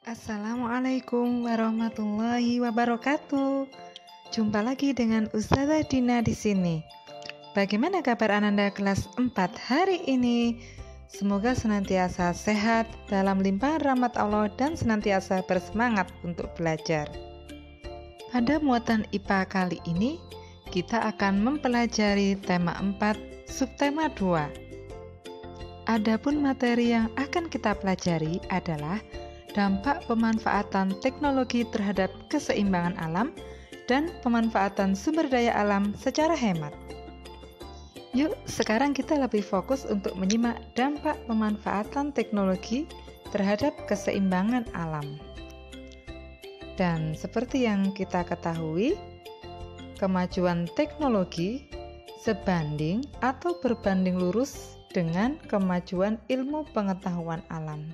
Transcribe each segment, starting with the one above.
Assalamualaikum warahmatullahi wabarakatuh. Jumpa lagi dengan Ustazah Dina di sini. Bagaimana kabar Ananda kelas 4 hari ini? Semoga senantiasa sehat dalam limpahan rahmat Allah dan senantiasa bersemangat untuk belajar. Pada muatan IPA kali ini, kita akan mempelajari tema 4, subtema 2. Adapun materi yang akan kita pelajari adalah dampak pemanfaatan teknologi terhadap keseimbangan alam dan pemanfaatan sumber daya alam secara hemat. Yuk, sekarang kita lebih fokus untuk menyimak dampak pemanfaatan teknologi terhadap keseimbangan alam. Dan seperti yang kita ketahui, kemajuan teknologi sebanding atau berbanding lurus dengan kemajuan ilmu pengetahuan alam.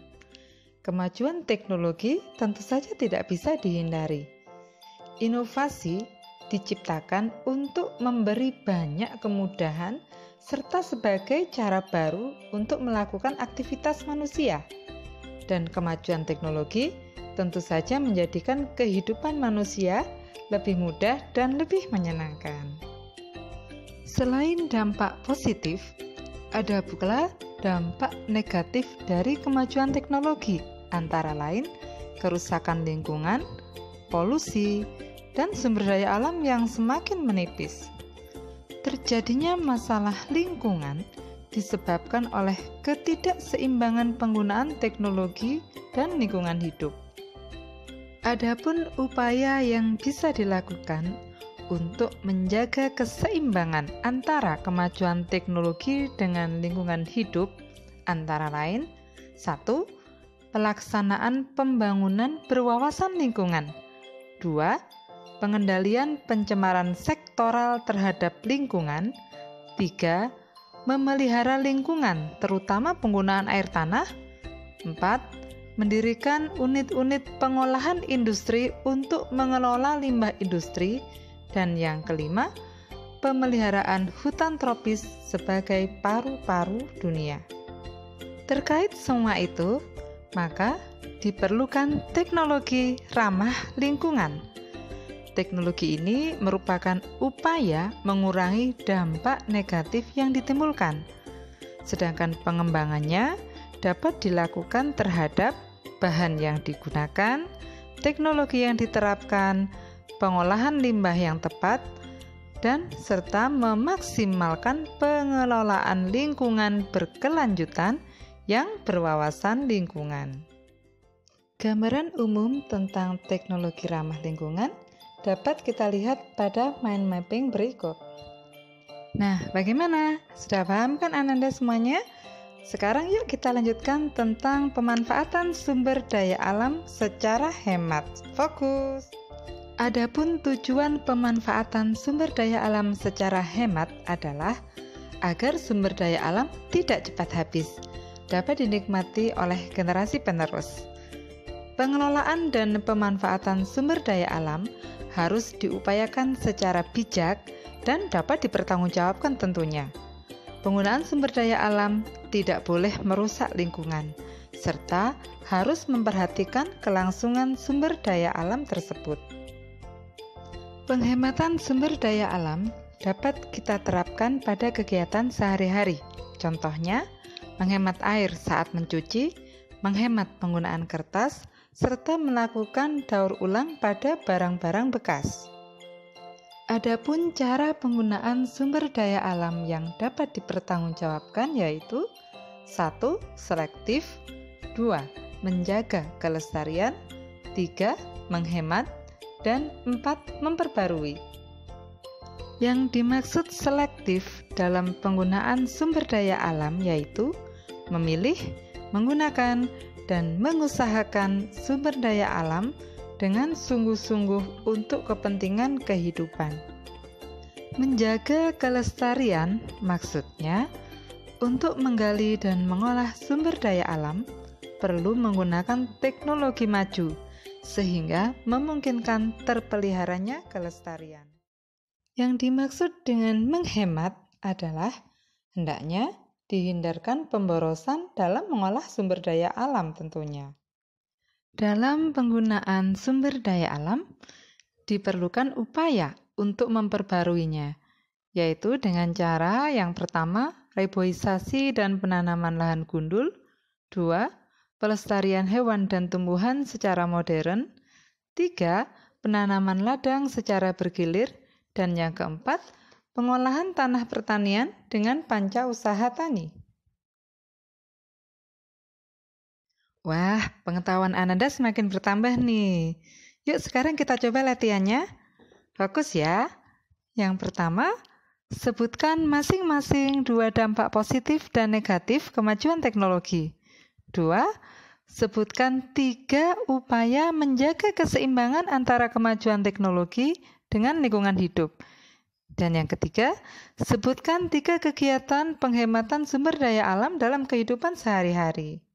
Kemajuan teknologi tentu saja tidak bisa dihindari. Inovasi diciptakan untuk memberi banyak kemudahan serta sebagai cara baru untuk melakukan aktivitas manusia. Dan kemajuan teknologi tentu saja menjadikan kehidupan manusia lebih mudah dan lebih menyenangkan. Selain dampak positif, ada pula dampak negatif dari kemajuan teknologi, antara lain kerusakan lingkungan, polusi, dan sumber daya alam yang semakin menipis. Terjadinya masalah lingkungan disebabkan oleh ketidakseimbangan penggunaan teknologi dan lingkungan hidup. Adapun upaya yang bisa dilakukan untuk menjaga keseimbangan antara kemajuan teknologi dengan lingkungan hidup, antara lain 1. Pelaksanaan pembangunan berwawasan lingkungan. 2. Pengendalian pencemaran sektoral terhadap lingkungan. 3. Memelihara lingkungan, terutama penggunaan air tanah. 4. Mendirikan unit-unit pengolahan industri untuk mengelola limbah industri. Dan yang kelima, pemeliharaan hutan tropis sebagai paru-paru dunia. Terkait semua itu, maka diperlukan teknologi ramah lingkungan. Teknologi ini merupakan upaya mengurangi dampak negatif yang ditimbulkan, sedangkan pengembangannya dapat dilakukan terhadap bahan yang digunakan, teknologi yang diterapkan, pengolahan limbah yang tepat, dan serta memaksimalkan pengelolaan lingkungan berkelanjutan yang berwawasan lingkungan. Gambaran umum tentang teknologi ramah lingkungan dapat kita lihat pada mind mapping berikut. Nah, bagaimana? Sudah paham kan Ananda semuanya? Sekarang yuk kita lanjutkan tentang pemanfaatan sumber daya alam secara hemat. Fokus! Adapun tujuan pemanfaatan sumber daya alam secara hemat adalah agar sumber daya alam tidak cepat habis, dapat dinikmati oleh generasi penerus. Pengelolaan dan pemanfaatan sumber daya alam harus diupayakan secara bijak dan dapat dipertanggungjawabkan tentunya. Penggunaan sumber daya alam tidak boleh merusak lingkungan, serta harus memperhatikan kelangsungan sumber daya alam tersebut. Penghematan sumber daya alam dapat kita terapkan pada kegiatan sehari-hari. Contohnya, menghemat air saat mencuci, menghemat penggunaan kertas, serta melakukan daur ulang pada barang-barang bekas. Adapun cara penggunaan sumber daya alam yang dapat dipertanggungjawabkan yaitu 1. Selektif, 2. Menjaga kelestarian, 3. Menghemat, dan 4. Memperbarui. Yang dimaksud selektif dalam penggunaan sumber daya alam yaitu memilih, menggunakan, dan mengusahakan sumber daya alam dengan sungguh-sungguh untuk kepentingan kehidupan. Menjaga kelestarian maksudnya untuk menggali dan mengolah sumber daya alam perlu menggunakan teknologi maju sehingga memungkinkan terpeliharanya kelestarian. Yang dimaksud dengan menghemat adalah hendaknya dihindarkan pemborosan dalam mengolah sumber daya alam tentunya. Dalam penggunaan sumber daya alam, diperlukan upaya untuk memperbaruinya, yaitu dengan cara yang pertama, reboisasi dan penanaman lahan gundul, 2. Pelestarian hewan dan tumbuhan secara modern, 3. Penanaman ladang secara bergilir, dan yang keempat, pengolahan tanah pertanian dengan panca usaha tani. Wah, pengetahuan Ananda semakin bertambah nih. Yuk sekarang kita coba latihannya. Fokus ya. Yang pertama, sebutkan masing-masing 2 dampak positif dan negatif kemajuan teknologi. 2. Sebutkan 3 upaya menjaga keseimbangan antara kemajuan teknologi dengan lingkungan hidup. Dan yang ketiga, sebutkan 3 kegiatan penghematan sumber daya alam dalam kehidupan sehari-hari.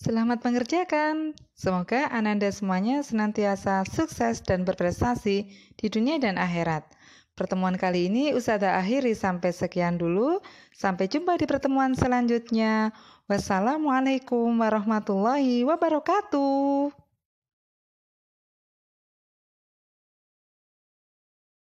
Selamat mengerjakan. Semoga Ananda semuanya senantiasa sukses dan berprestasi di dunia dan akhirat. Pertemuan kali ini Ustazah akhiri sampai sekian dulu. Sampai jumpa di pertemuan selanjutnya. Wassalamualaikum warahmatullahi wabarakatuh.